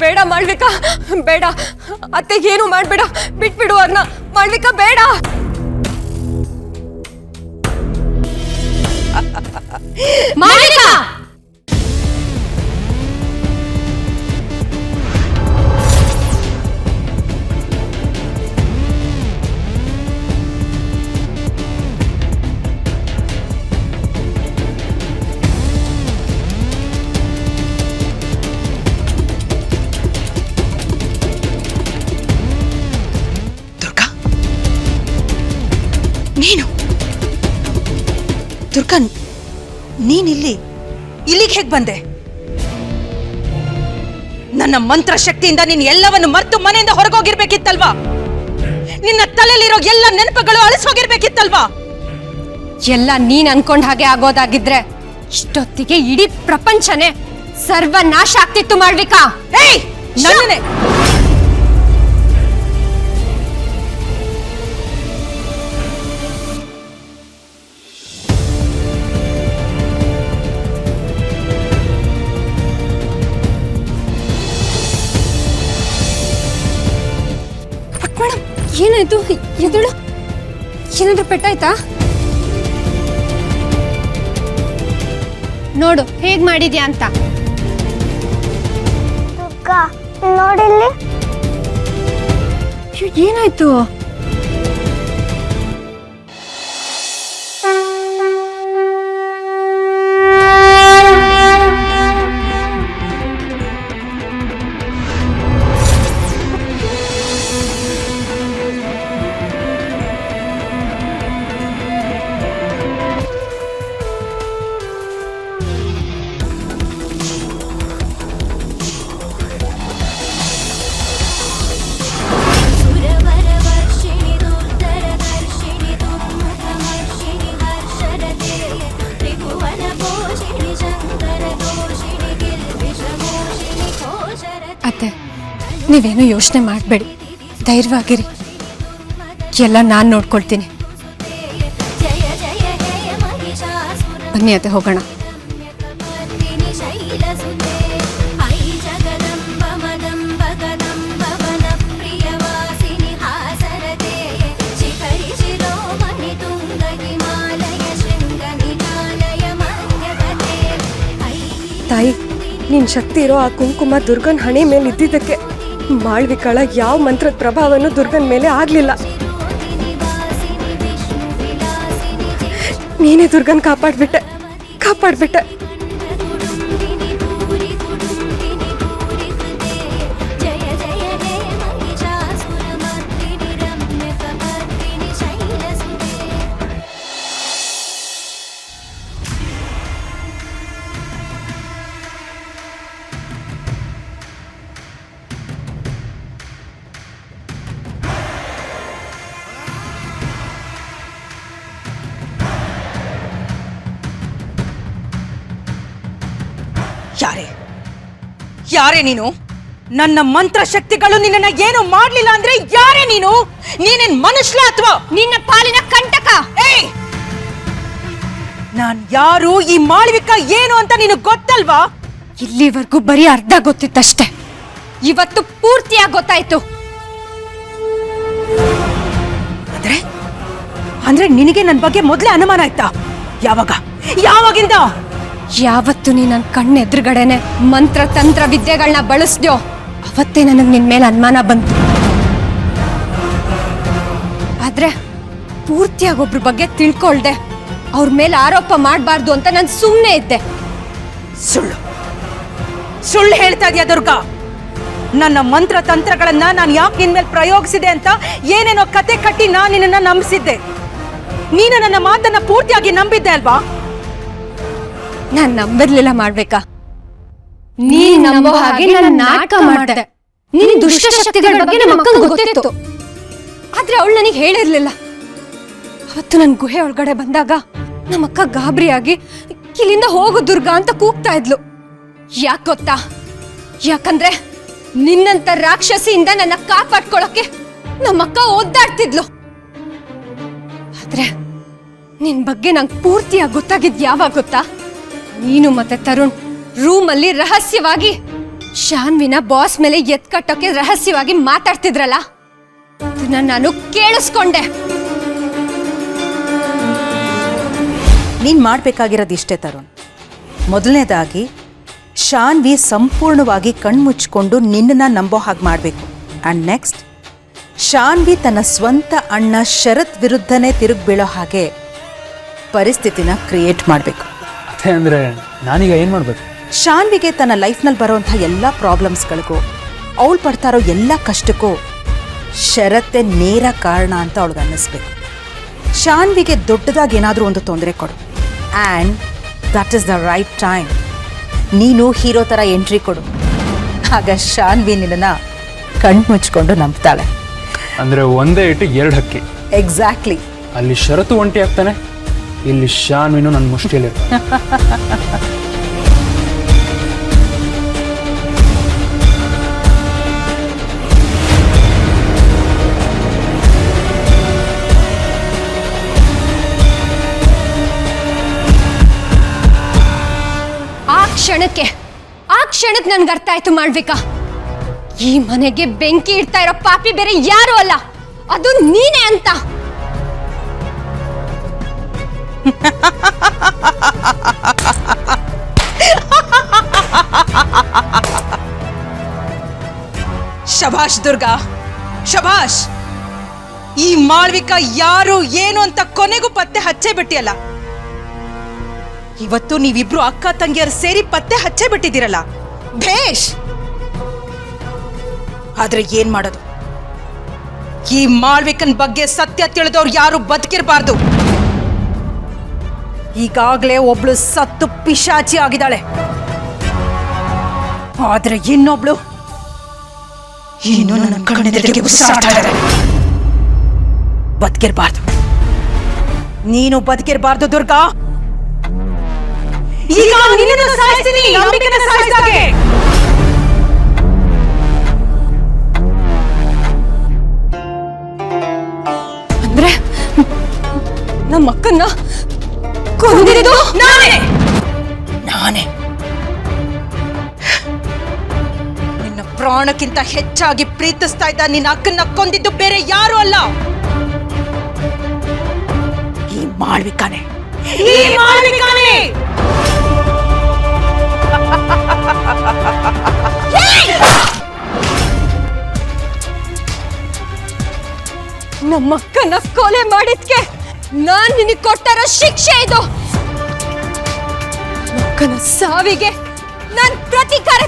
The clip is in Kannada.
ಬೇಡ ಮಾಳ್ವಿಕಾ, ಬೇಡ. ಅತ್ತೆಗೇನು ಮಾಡ್ಬೇಡ, ಬಿಟ್ಬಿಡು ಅವ್ರನ್ನ. ಮಾಳ್ವಿಕಾ ಬೇಡ. ಮಾಳ್ವಿಕಾ ದುರ್ಗಾ, ನೀನಿಲ್ಲಿಗೆ ಹೇಗೆ ಬಂದೆ? ನನ್ನ ಮಂತ್ರ ಶಕ್ತಿಯಿಂದ ನೀನು ಎಲ್ಲವನ್ನು ಮರೆತು ಮನೆಯಿಂದ ಹೊರಗೋಗಿರ್ಬೇಕಿತ್ತಲ್ವಾ? ನಿನ್ನ ತಲೆಯಲ್ಲಿರೋ ಎಲ್ಲ ನೆನಪುಗಳು ಅಳಿಸೋಗಿರ್ಬೇಕಿತ್ತಲ್ವಾ? ಎಲ್ಲ ನೀನ್ ಅನ್ಕೊಂಡ್ ಹಾಗೆ ಆಗೋದಾಗಿದ್ರೆ ಇಷ್ಟೊತ್ತಿಗೆ ಇಡೀ ಪ್ರಪಂಚನೇ ಸರ್ವನಾಶ ಆಗ್ತಿತ್ತು ಮಾಳ್ವಿಕಾ. ಏಯ್, ನನ್ನನ್ನೇ ಏನಾಯ್ತು? ಎದುಳು ಏನಾದ್ರೂ ಪೆಟ್ಟಾಯ್ತಾ? ನೋಡು ಹೇಗ್ ಮಾಡಿದ್ಯಾ ಅಂತ. ನೋಡಿಲ್ಲಿ ಏನಾಯ್ತು? ಅತ್ತೆ, ನೀವೇನು ಯೋಚನೆ ಮಾಡಬೇಡಿ, ಧೈರ್ಯವಾಗಿರಿ. ಎಲ್ಲ ನಾನು ನೋಡ್ಕೊಳ್ತೀನಿ. ಬನ್ನಿ ಅತ್ತೆ, ಹೋಗೋಣ. ತಾಯಿ, ನಿನ್ ಶಕ್ತಿ ಇರೋ ಆ ಕುಂಕುಮ ದುರ್ಗನ್ ಹಣೆ ಮೇಲೆ ಇದ್ದಿದ್ದಕ್ಕೆ ಮಾಳ್ವಿಕಾಳ ಯಾವ ಮಂತ್ರದ ಪ್ರಭಾವನೂ ದುರ್ಗನ್ ಮೇಲೆ ಆಗ್ಲಿಲ್ಲ. ನೀನೇ ದುರ್ಗನ್ ಕಾಪಾಡ್ಬಿಟ್ಟೆ. ಯಾರೇ ನೀನು? ನನ್ನ ಮಂತ್ರ ಶಕ್ತಿಗಳು ನಿನ್ನನ್ನ ಏನು ಮಾಡ್ಲಿಲ್ಲ ಅಂದ್ರೆ ಯಾರೇ ನೀನು? ನೀನೇನ್ ಮನುಷ್ಯ ಅಥವಾ ನಿನ್ನ ಪಾಲಿನ ಕಂಟಕ? ಏಯ್, ನಾನ್ ಯಾರು, ಈ ಮಾಳ್ವಿಕಾ ಏನು ಅಂತ ನಿನಗೆ ಗೊತ್ತಲ್ವಾ? ಇಲ್ಲಿವರೆಗೂ ಬರೀ ಅರ್ಧ ಗೊತ್ತಿತ್ತಷ್ಟೇ, ಇವತ್ತು ಪೂರ್ತಿಯಾಗಿ ಗೊತ್ತಾಯ್ತು. ಅಂದ್ರೆ ನಿನಗೆ ನನ್ನ ಬಗ್ಗೆ ಮೊದಲೇ ಅನುಮಾನ ಆಯ್ತಾ? ಯಾವಾಗಿಂದ? ಯಾವತ್ತು ನೀ ನನ್ನ ಕಣ್ಣೆದುರುಗಡೆನೆ ಮಂತ್ರ ತಂತ್ರ ವಿದ್ಯೆಗಳನ್ನ ಬಳಸ್ದ್ಯೋ ಅವತ್ತೇ ನನಗೆ ನಿನ್ ಮೇಲೆ ಅನುಮಾನ ಬಂತು. ಆದ್ರೆ ಪೂರ್ತಿಯಾಗಿ ಒಬ್ರ ಬಗ್ಗೆ ತಿಳ್ಕೊಳ್ದೆ ಅವ್ರ ಮೇಲೆ ಆರೋಪ ಮಾಡಬಾರ್ದು ಅಂತ ನಾನು ಸುಮ್ಮನೆ ಇದ್ದೆ. ಸುಳ್ಳು ಹೇಳ್ತಾ ಇದೀಯ ದುರ್ಗಾ. ನನ್ನ ಮಂತ್ರ ತಂತ್ರಗಳನ್ನ ನಾನು ಯಾಕೆ ನಿನ್ ಮೇಲೆ ಪ್ರಯೋಗಿಸಿದೆ ಅಂತ ಏನೇನೋ ಕತೆ ಕಟ್ಟಿ ನಾನು ನಿನ್ನನ್ನ ನಂಬಿಸಿದ್ದೆ. ನೀನು ನನ್ನ ಮಾತನ್ನ ಪೂರ್ತಿಯಾಗಿ ನಂಬಿದ್ದೆ ಅಲ್ವಾ? ನಾನ್ ನಂಬಿರ್ಲಿಲ್ಲ ಮಾಡ್ಬೇಕಾ? ನೀನ್ ನಂಬೋ ಹಾಗೆ ನಾನು ನಾಟಕ ಮಾಡ್ದೆ. ನಿನ್ ದುಷ್ಟ ಶಕ್ತಿಗಳ ಬಗ್ಗೆ ನಮ್ಮ ಅಕ್ಕಂಗೆ ಗೊತ್ತಿತ್ತು, ಆದ್ರೆ ಅವಳು ನನಗೆ ಹೇಳಿರ್ಲಿಲ್ಲ. ಅವತ್ತು ನನ್ ಗುಹೆ ಒಳಗಡೆ ಬಂದಾಗ ನಮ್ಮಕ್ಕ ಗಾಬರಿಯಾಗಿ ಇಲ್ಲಿಂದ ಹೋಗು ದುರ್ಗಾ ಅಂತ ಕೂಗ್ತಾ ಇದ್ಲು. ಯಾಕೆ ಗೊತ್ತಾ? ಯಾಕಂದ್ರೆ ನಿನ್ನಂತ ರಾಕ್ಷಸಿಯಿಂದ ನನ್ನ ಕಾಪಾಡ್ಕೊಳಕ್ಕೆ ನಮ್ಮಕ್ಕ ಒದ್ದಾಡ್ತಿದ್ಲು. ಆದ್ರೆ ನಿನ್ ಬಗ್ಗೆ ನಂಗೆ ಪೂರ್ತಿಯಾಗಿ ಗೊತ್ತಾಗಿದ್ ಯಾವಾಗ ಗೊತ್ತಾ? ನೀನು ಮತ್ತೆ ತರುಣ್ ರೂಮಲ್ಲಿ ರಹಸ್ಯವಾಗಿ ಶಾನ್ವಿನ ಬಾಸ್ ಮೇಲೆ ಎತ್ ಕಟ್ಟೋಕೆ ರಹಸ್ಯವಾಗಿ ಮಾತಾಡ್ತಿದ್ರಲ್ಲ, ಅದನ್ನ ನಾನು ಕೇಳಿಸ್ಕೊಂಡೆ. ನೀನ್ ಮಾಡ್ಬೇಕಾಗಿರೋದು ಇಷ್ಟೇ ತರುಣ್. ಮೊದಲನೇದಾಗಿ ಶಾನ್ವಿ ಸಂಪೂರ್ಣವಾಗಿ ಕಣ್ಮುಚ್ಕೊಂಡು ನಿನ್ನನ್ನ ನಂಬೋ ಹಾಗೆ ಮಾಡಬೇಕು. ಆ್ಯಂಡ್ ನೆಕ್ಸ್ಟ್, ಶಾನ್ವಿ ತನ್ನ ಸ್ವಂತ ಅಣ್ಣ ಶರತ್ ವಿರುದ್ಧನೇ ತಿರುಗಿ ಬೀಳೋ ಹಾಗೆ ಪರಿಸ್ಥಿತಿನ ಕ್ರಿಯೇಟ್ ಮಾಡಬೇಕು. ಅದೇ ಅಂದರೆ ನಾನೀಗ ಏನು ಮಾಡಬೇಕು? ಶಾನ್ವಿಗೆ ತನ್ನ ಲೈಫ್ನಲ್ಲಿ ಬರೋವಂಥ ಎಲ್ಲ ಪ್ರಾಬ್ಲಮ್ಸ್ಗಳಿಗೂ, ಅವಳು ಪಡ್ತಾ ಇರೋ ಎಲ್ಲ ಕಷ್ಟಕ್ಕೂ ಶರತ್ತೇ ನೇರ ಕಾರಣ ಅಂತ ಅವಳಿಗೆ ಅನ್ನಿಸ್ಬೇಕು. ಶಾನ್ವಿಗೆ ದೊಡ್ಡದಾಗಿ ಏನಾದರೂ ಒಂದು ತೊಂದರೆ ಕೊಡು. And that is the right time. ನೀನು ಹೀರೋ ಥರ ಎಂಟ್ರಿ ಕೊಡು. ಆಗ ಶಾನ್ವಿ ನಿನ್ನನ್ನು ಕಣ್ಮುಚ್ಕೊಂಡು ನಂಬ್ತಾಳೆ. ಅಂದರೆ ಒಂದೇ ಇಟ್ಟು ಎರಡು ಹಕ್ಕಿ. ಎಕ್ಸಾಕ್ಟ್ಲಿ. ಅಲ್ಲಿ ಷರತ್ತು ಒಂಟಿ ಆಗ್ತಾನೆ, ಇಲ್ಲಿ ಶಾನ್ವಿನು ನನ್ನ ಮುಷ್ಟಿಯಲ್ಲಿರ್ತಾನೆ. ಆ ಕ್ಷಣಕ್ಕೆ ನನ್ಗೆ ಅರ್ಥ ಆಯ್ತು ಮಾಡ್ಬೇಕಾ, ಈ ಮನೆಗೆ ಬೆಂಕಿ ಇಡ್ತಾ ಇರೋ ಪಾಪಿ ಬೇರೆ ಯಾರು ಅಲ್ಲ, ಅದು ನೀನೇ ಅಂತ. ಶಭಾಷ್ ದುರ್ಗಾ, ಶಭಾಷ್. ಈ ಮಾಳ್ವಿಕಾ ಯಾರು ಏನು ಅಂತ ಕೊನೆಗೂ ಪತ್ತೆ ಹಚ್ಚೇ ಬಿಟ್ಟಿಯಲ್ಲ. ಇವತ್ತು ನೀವಿಬ್ರು ಅಕ್ಕ ತಂಗಿಯರು ಸೇರಿ ಪತ್ತೆ ಹಚ್ಚೇ ಬಿಟ್ಟಿದ್ದೀರಲ್ಲ, ಭೇಷ್. ಆದ್ರೆ ಏನ್ ಮಾಡೋದು? ಈ ಮಾಳ್ವಿಕನ್ ಬಗ್ಗೆ ಸತ್ಯ ತಿಳಿದವ್ರು ಯಾರು ಬದುಕಿರಬಾರ್ದು. ಈಗಾಗ್ಲೇ ಒಬ್ಳು ಸತ್ತು ಪಿಶಾಚಿ ಆಗಿದ್ದಾಳೆ, ಆದ್ರೆ ಇನ್ನೊಬ್ಳು ಇನ್ನು ನನ್ನ ಕಣ್ಣೆದುರಿಗೆ ಉಸಿರಾಡ್ತಾ ಇದ್ದಾಳೆ. ಬದುಕಿರಬಾರ್ದು, ನೀನು ಬದುಕಿರಬಾರ್ದು ದುರ್ಗಾ. ಈಗ ನಿನ್ನನ್ನು ಸಾಯಿಸ್ತೀನಿ, ನಂಬಿಕೆನ ಸಾಯಿಸ್ದಾಗೆ. ಅಂದ್ರೆ ನಮ್ಮ ಅಕ್ಕನ್ನ ಕೊಂದಿರೋದು ನಾನೇ. ನಿನ್ನ ಪ್ರಾಣಕ್ಕಿಂತ ಹೆಚ್ಚಾಗಿ ಪ್ರೀತಿಸ್ತಾ ಇದ್ದ ನಿನ್ನ ಅಕ್ಕನ್ನ ಕೊಂದಿದ್ದು ಬೇರೆ ಯಾರು ಅಲ್ಲ, ಈ ಮಾಳ್ವಿಕಾನೆ. ನಮ್ಮಕ್ಕನ ಕೊಲೆ ಮಾಡಿದ್ಕೆ ನಾನ್ ನಿನಗೆ ಕೊಟ್ಟಿರೋ ಶಿಕ್ಷೆ ಇದು. ಅಕ್ಕನ ಸಾವಿಗೆ ನಾನ್ ಪ್ರತೀಕಾರ